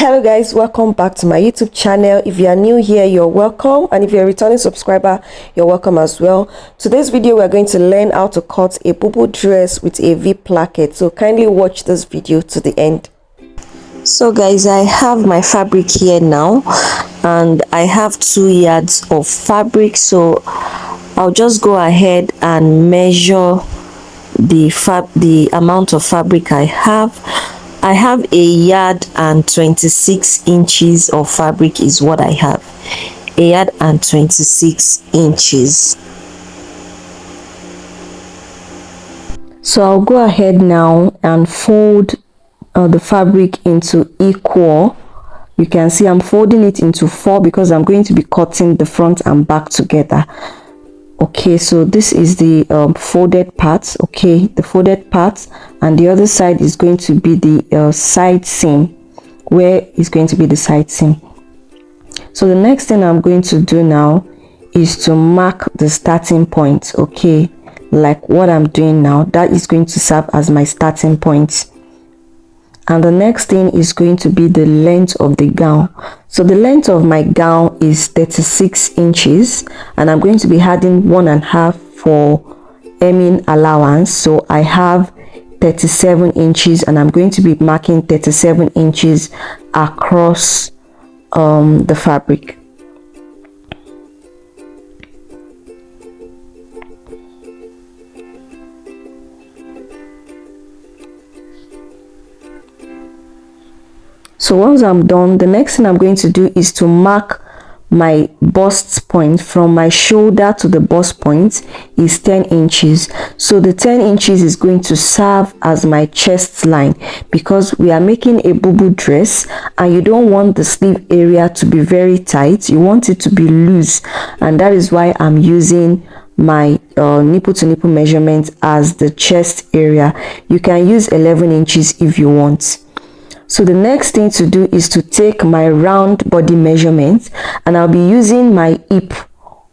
Hello guys, welcome back to my YouTube channel. If you are new here, you're welcome, and if you're a returning subscriber, you're welcome as well. Today's video we're going to learn how to cut a BUBU dress with a V placket, so kindly watch this video to the end. So guys, I have my fabric here now and I have 2 yards of fabric, so I'll just go ahead and measure the amount of fabric I have. I have 1 yard and 26 inches of fabric is what I have. 1 yard and 26 inches. So I'll go ahead now and fold the fabric into equal. You can see I'm folding it into 4 because I'm going to be cutting the front and back together. Okay, so this is the folded part. Okay, the folded part, and the other side is going to be the side seam, where is going to be the side seam. So the next thing I'm going to do now is to mark the starting point. Okay, like what I'm doing now, that is going to serve as my starting point. And the next thing is going to be the length of the gown. So the length of my gown is 36 inches, and I'm going to be adding 1.5 for hemming allowance. So I have 37 inches, and I'm going to be marking 37 inches across the fabric. So once I'm done, the next thing I'm going to do is to mark my bust point. From my shoulder to the bust point is 10 inches. So the 10 inches is going to serve as my chest line, because we are making a BUBU dress and you don't want the sleeve area to be very tight. You want it to be loose, and that is why I'm using my nipple to nipple measurement as the chest area. You can use 11 inches if you want. So the next thing to do is to take my round body measurement, and I'll be using my hip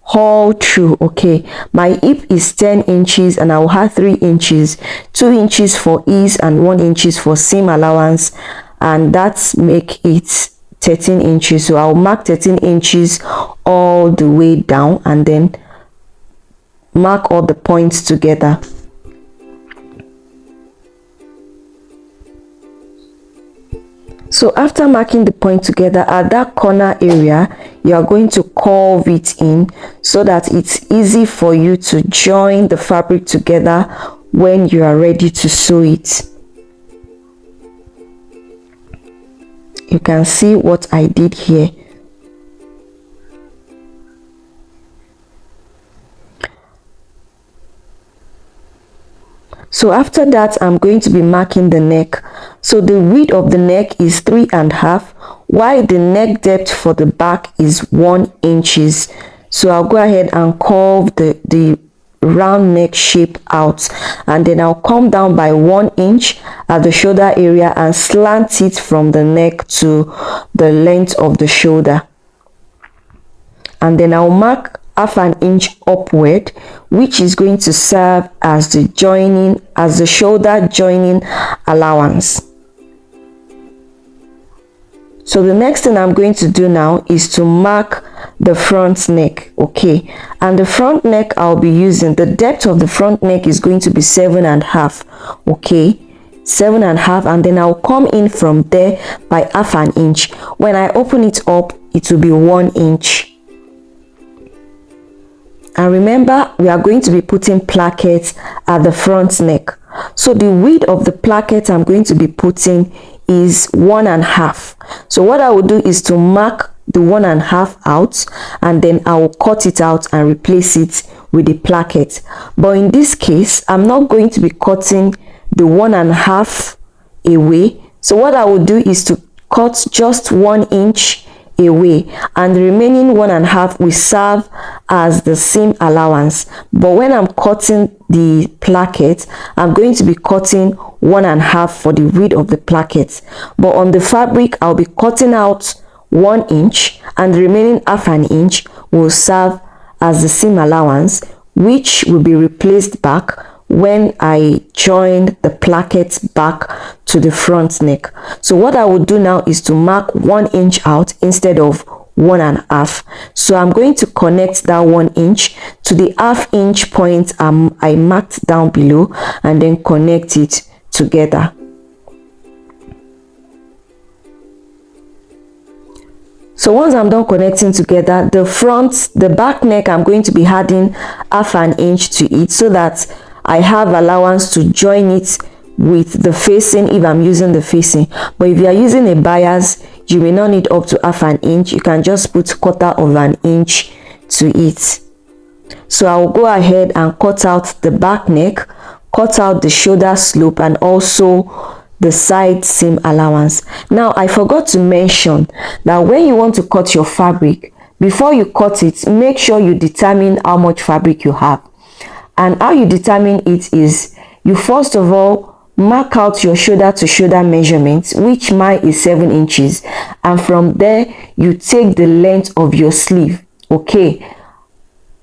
all through. Okay, my hip is 10 inches and I'll have 3 inches, 2 inches for ease and 1 inches for seam allowance, and that's make it 13 inches. So I'll mark 13 inches all the way down and then mark all the points together. So after marking the point together, at that corner area, you are going to curve it in so that it's easy for you to join the fabric together when you are ready to sew it. You can see what I did here. So after that, I'm going to be marking the neck. So the width of the neck is 3.5, while the neck depth for the back is 1 inches. So I'll go ahead and curve the round neck shape out, and then I'll come down by 1 inch at the shoulder area and slant it from the neck to the length of the shoulder. And then I'll mark 1/2 inch upward, which is going to serve as the shoulder joining allowance. So the next thing I'm going to do now is to mark the front neck. Okay, and the front neck I'll be using, the depth of the front neck is going to be 7.5. okay, 7.5, and then I'll come in from there by 1/2 inch. When I open it up, it will be 1 inch. And remember, we are going to be putting plackets at the front neck. So the width of the placket I'm going to be putting is 1.5. So what I will do is to mark the 1.5 out, and then I will cut it out and replace it with the placket. But in this case, I'm not going to be cutting the 1.5 away. So what I will do is to cut just 1 inch away, and the remaining 1.5 will serve as the seam allowance. But when I'm cutting the placket, I'm going to be cutting 1.5 for the width of the placket, but on the fabric I'll be cutting out 1 inch, and the remaining 1/2 inch will serve as the seam allowance, which will be replaced back when I joined the placket back to the front neck. So what I would do now is to mark 1 inch out instead of 1.5. So I'm going to connect that 1 inch to the 1/2 inch point I marked down below, and then connect it together. So once I'm done connecting together, the back neck, I'm going to be adding 1/2 inch to it so that I have allowance to join it with the facing if I'm using the facing. But if you are using a bias, you may not need up to 1/2 inch. You can just put 1/4 inch to it. So I'll go ahead and cut out the back neck, cut out the shoulder slope, and also the side seam allowance. Now I forgot to mention that when you want to cut your fabric, before you cut it, make sure you determine how much fabric you have. And how you determine it is, you first of all mark out your shoulder to shoulder measurements, which mine is 7 inches, and from there you take the length of your sleeve. Okay,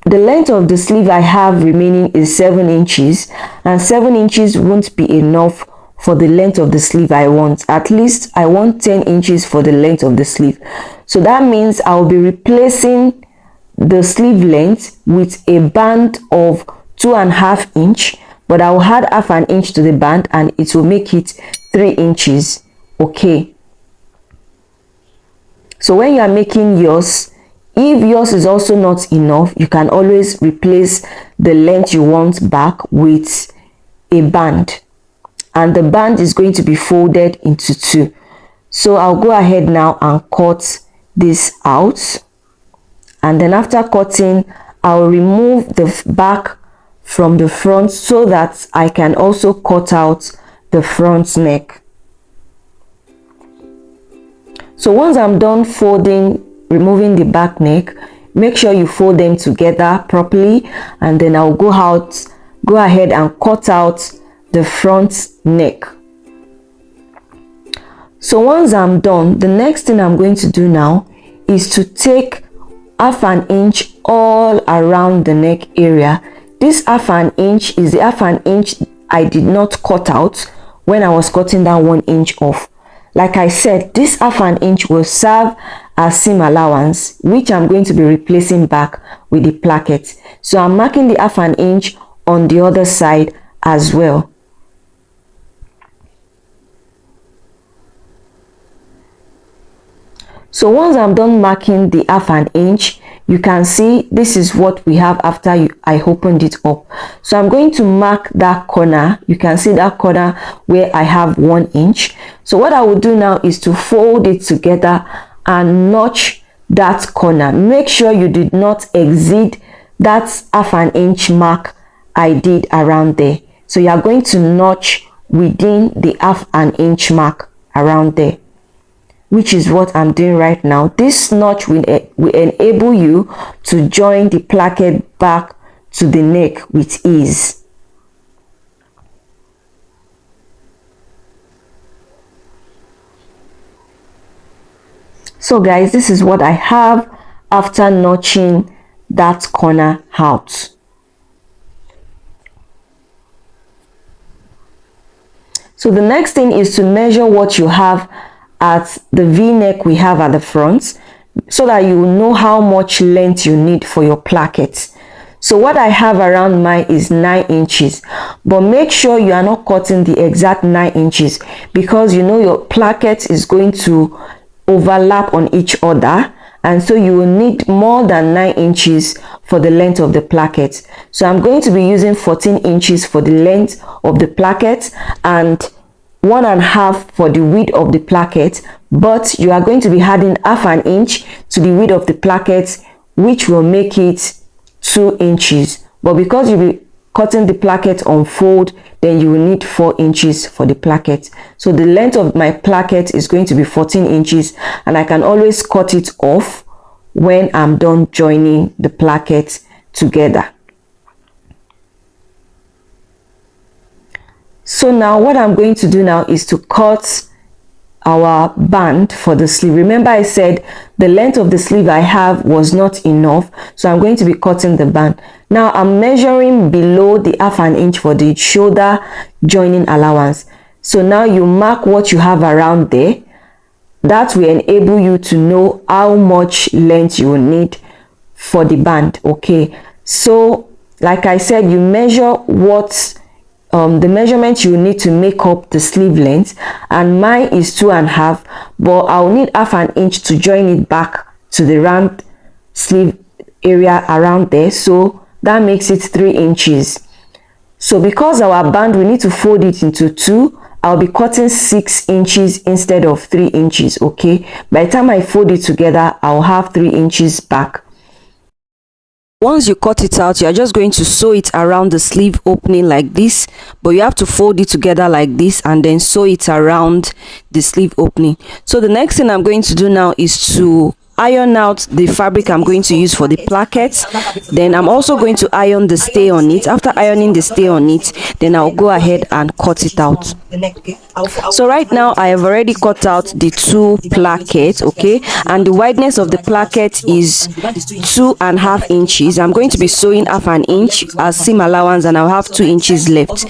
the length of the sleeve I have remaining is 7 inches, and 7 inches won't be enough for the length of the sleeve I want. At least I want 10 inches for the length of the sleeve. So that means I'll be replacing the sleeve length with a band of 2.5 inch, but I'll add 1/2 inch to the band and it will make it 3 inches. Okay, so when you are making yours, if yours is also not enough, you can always replace the length you want back with a band, and the band is going to be folded into 2. So I'll go ahead now and cut this out, and then after cutting, I'll remove the back from the front so that I can also cut out the front neck. So once I'm done removing the back neck, make sure you fold them together properly, and then I'll go ahead and cut out the front neck. So once I'm done, the next thing I'm going to do now is to take 1/2 inch all around the neck area. This 1/2 inch is the 1/2 inch I did not cut out when I was cutting that 1 inch off. Like I said, this 1/2 inch will serve as seam allowance, which I'm going to be replacing back with the placket. So I'm marking the 1/2 inch on the other side as well. So once I'm done marking the 1/2 inch, you can see this is what we have after I opened it up. So I'm going to mark that corner. You can see that corner where I have 1 inch. So what I will do now is to fold it together and notch that corner. Make sure you did not exceed that 1/2 inch mark I did around there. So you are going to notch within the 1/2 inch mark around there, which is what I'm doing right now. This notch will enable you to join the placket back to the neck with ease. So guys, this is what I have after notching that corner out. So the next thing is to measure what you have at the V-neck we have at the front, so that you will know how much length you need for your placket. So what I have around mine is 9 inches, but make sure you are not cutting the exact 9 inches, because you know your placket is going to overlap on each other, and so you will need more than 9 inches for the length of the placket. So I'm going to be using 14 inches for the length of the placket and 1.5 for the width of the placket, but you are going to be adding 1/2 inch to the width of the placket, which will make it 2 inches. But because you'll be cutting the placket on fold, then you will need 4 inches for the placket. So the length of my placket is going to be 14 inches, and I can always cut it off when I'm done joining the placket together. So now what I'm going to do now is to cut our band for the sleeve. Remember I said the length of the sleeve I have was not enough, so I'm going to be cutting the band. Now I'm measuring below the 1/2 inch for the shoulder joining allowance. So now you mark what you have around there. That will enable you to know how much length you will need for the band. Okay, so like I said, you measure what the measurement you need to make up the sleeve length, and mine is 2.5, but I'll need 1/2 inch to join it back to the round sleeve area around there, so that makes it 3 inches. So because our band, we need to fold it into 2, I'll be cutting 6 inches instead of 3 inches. Okay, by the time I fold it together, I'll have 3 inches back. Once you cut it out, you're just going to sew it around the sleeve opening like this, but you have to fold it together like this and then sew it around the sleeve opening. So the next thing I'm going to do now is to iron out the fabric I'm going to use for the plackets. Then I'm also going to iron the stay on it. After ironing the stay on it, then I'll go ahead and cut it out. So right now I have already cut out the 2 plackets, okay, and the wideness of the placket is 2.5 inches. I'm going to be sewing 1/2 inch as seam allowance, and I'll have 2 inches left.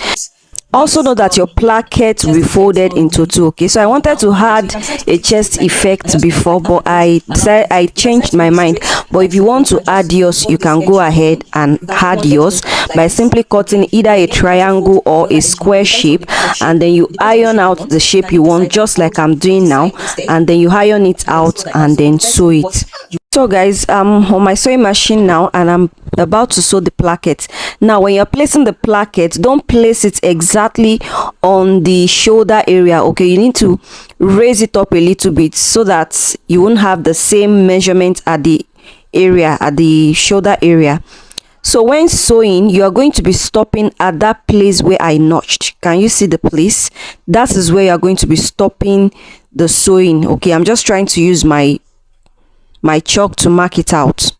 Also know that your placket will be folded into 2. Okay, so I wanted to add a chest effect before, but I decided, I changed my mind. But if you want to add yours, you can go ahead and add yours by simply cutting either a triangle or a square shape, and then you iron out the shape you want, just like I'm doing now, and then you iron it out and then sew it. So guys, I'm on my sewing machine now, and I'm about to sew the placket. Now when you're placing the placket, don't place it exactly on the shoulder area. Okay, you need to raise it up a little bit so that you won't have the same measurement at the area, at the shoulder area. So when sewing, you are going to be stopping at that place where I notched. Can you see the place? That is where you are going to be stopping the sewing. Okay, I'm just trying to use my chalk to mark it out.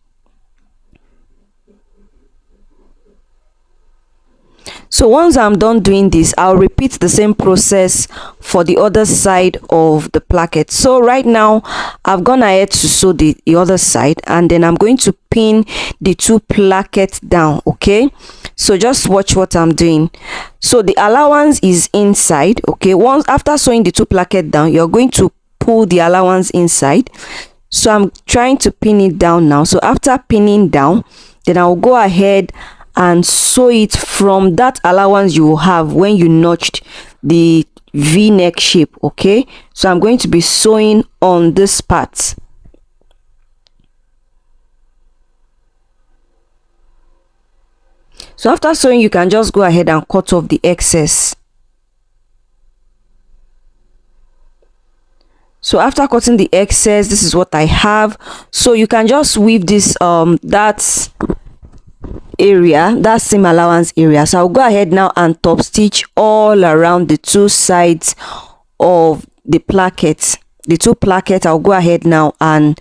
So once I'm done doing this, I'll repeat the same process for the other side of the placket. So right now I've gone ahead to sew the other side, and then I'm going to pin the 2 plackets down. Okay, so just watch what I'm doing. So the allowance is inside. Okay, once after sewing the 2 plackets down, you're going to pull the allowance inside. So I'm trying to pin it down now. So after pinning down, then I'll go ahead and sew it from that allowance you have when you notched the V-neck shape. Okay, so I'm going to be sewing on this part. So after sewing, you can just go ahead and cut off the excess. So after cutting the excess, this is what I have. So you can just weave this that area, that seam allowance area. So I'll go ahead now and top stitch all around the 2 sides of the placket. The 2 plackets, I'll go ahead now and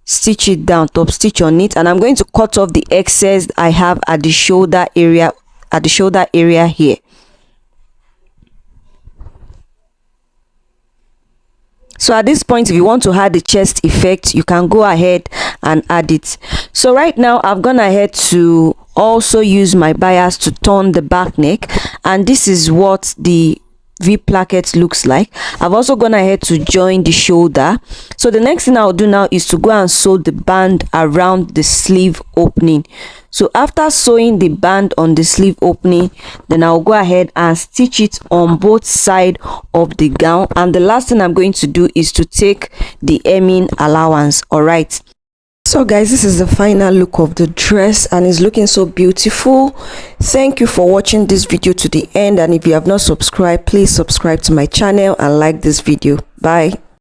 stitch it down, top stitch on it, and I'm going to cut off the excess I have at the shoulder area, here. So at this point, if you want to add the chest effect, you can go ahead and add it. So right now I've gone ahead to also use my bias to turn the back neck, and this is what the V placket looks like. I've also gone ahead to join the shoulder. So the next thing I'll do now is to go and sew the band around the sleeve opening. So after sewing the band on the sleeve opening, then I'll go ahead and stitch it on both sides of the gown. And the last thing I'm going to do is to take the hemming allowance. All right, so guys, this is the final look of the dress, and it's looking so beautiful. Thank you for watching this video to the end, and if you have not subscribed, please subscribe to my channel and like this video. Bye.